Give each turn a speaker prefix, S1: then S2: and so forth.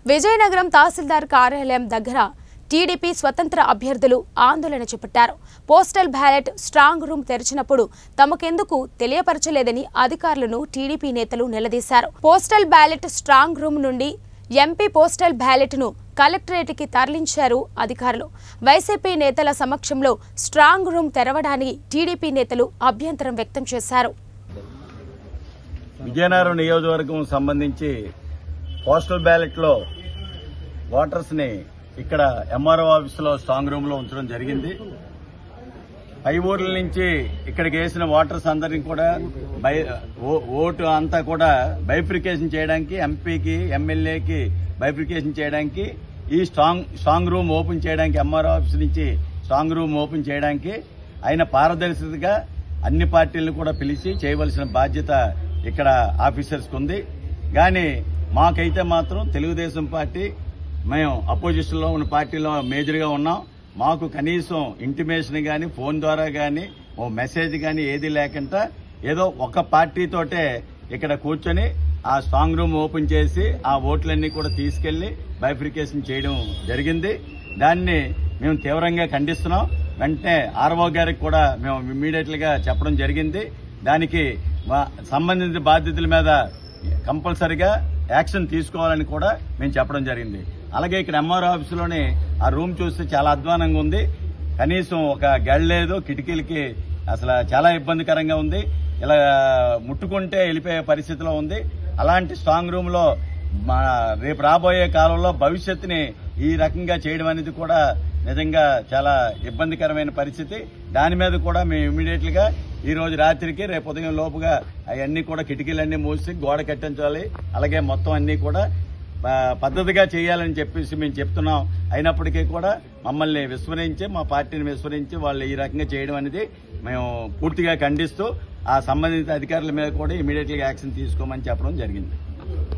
S1: విజయనగరం తహసీల్దార్ కార్యాలయం దగ్గర టీడీపీ స్వతంత్ర అభ్యర్థులు ఆందోళన చేపట్టారు. పోస్టల్ బ్యాలెట్ స్ట్రాంగ్ రూమ్ తెరిచినప్పుడు తమకెందుకు తెలియపరచలేదని అధికారులను టీడీపీ నేతలు నిలదీశారు. పోస్టల్ బ్యాలెట్ స్ట్రాంగ్ రూమ్ నుండి ఎంపీ పోస్టల్ బ్యాలెట్ ను కలెక్టరేట్కి తరలించారు అధికారులు. వైసీపీ నేతల సమక్షంలో స్ట్రాంగ్ రూమ్ తెరవడానికి టీడీపీ నేతలు అభ్యంతరం వ్యక్తం చేశారు.
S2: విజయనగరం నియోజకవర్గం సంబంధించి పోస్టల్ బ్యాలెట్ లో ఓటర్స్ ని ఇక్కడ ఎంఆర్ఓ ఆఫీసులో స్ట్రాంగ్ రూమ్ లో ఉంచడం జరిగింది. పై ఊర్ల నుంచి ఇక్కడికి వేసిన ఓటర్స్ అందరినీ కూడా ఓటు అంతా కూడా బైఫ్రికేషన్ చేయడానికి, ఎంపీకి ఎమ్మెల్యేకి బైఫ్రికేషన్ చేయడానికి, ఈ స్ట్రాంగ్ రూమ్ ఓపెన్ చేయడానికి, ఎంఆర్ఓ ఆఫీస్ నుంచి స్ట్రాంగ్ రూమ్ ఓపెన్ చేయడానికి ఆయన పారదర్శకతగా అన్ని పార్టీలను కూడా పిలిచి చేయవలసిన బాధ్యత ఇక్కడ ఆఫీసర్స్కి ఉంది. కానీ మాకైతే మాత్రం తెలుగుదేశం పార్టీ మేము అపోజిషన్ లో ఉన్న పార్టీలో మేజర్ గా ఉన్నాం. మాకు కనీసం ఇంటిమేషన్ గాని, ఫోన్ ద్వారా గాని, ఓ మెసేజ్ గాని ఏది లేకుండా ఏదో ఒక పార్టీతోటే ఇక్కడ కూర్చొని ఆ స్ట్రాంగ్ రూమ్ ఓపెన్ చేసి ఆ ఓట్లన్నీ కూడా తీసుకెళ్లి బైఫ్రికేషన్ చేయడం జరిగింది. దాన్ని మేము తీవ్రంగా ఖండిస్తున్నాం. వెంటనే ఆర్ఓ గారికి కూడా మేము ఇమ్మీడియట్ గా చెప్పడం జరిగింది. దానికి సంబంధిత బాధ్యతల మీద కంపల్సరిగా యాక్షన్ తీసుకోవాలని కూడా మేము చెప్పడం జరిగింది. అలాగే ఇక్కడ ఎంఆర్ఓ ఆఫీసులోనే ఆ రూమ్ చూస్తే చాలా అధ్వానంగా ఉంది. కనీసం ఒక గడి లేదు, కిటికీలకి అసలు చాలా ఇబ్బందికరంగా ఉంది. ఇలా ముట్టుకుంటే వెళ్ళిపోయే పరిస్థితిలో ఉంది. అలాంటి స్ట్రాంగ్ రూమ్ లో రేపు రాబోయే కాలంలో భవిష్యత్తుని ఈ రకంగా చేయడం అనేది కూడా నిజంగా చాలా ఇబ్బందికరమైన పరిస్థితి. దాని మీద కూడా మేము ఇమ్మీడియట్ గా ఈ రోజు రాత్రికి రేపు ఉదయం లోపుగా అవన్నీ కూడా కిటికీలన్నీ మూసి గోడ కట్టించాలి. అలాగే మొత్తం అన్ని కూడా పద్ధతిగా చేయాలని చెప్పేసి మేము చెప్తున్నాం. అయినప్పటికీ కూడా మమ్మల్ని విస్మరించి, మా పార్టీని విస్మరించి వాళ్ళు ఈ రకంగా చేయడం అనేది మేము పూర్తిగా ఖండిస్తూ ఆ సంబంధిత అధికారుల మీద కూడా ఇమీడియట్ గా యాక్షన్ తీసుకోమని చెప్పడం జరిగింది.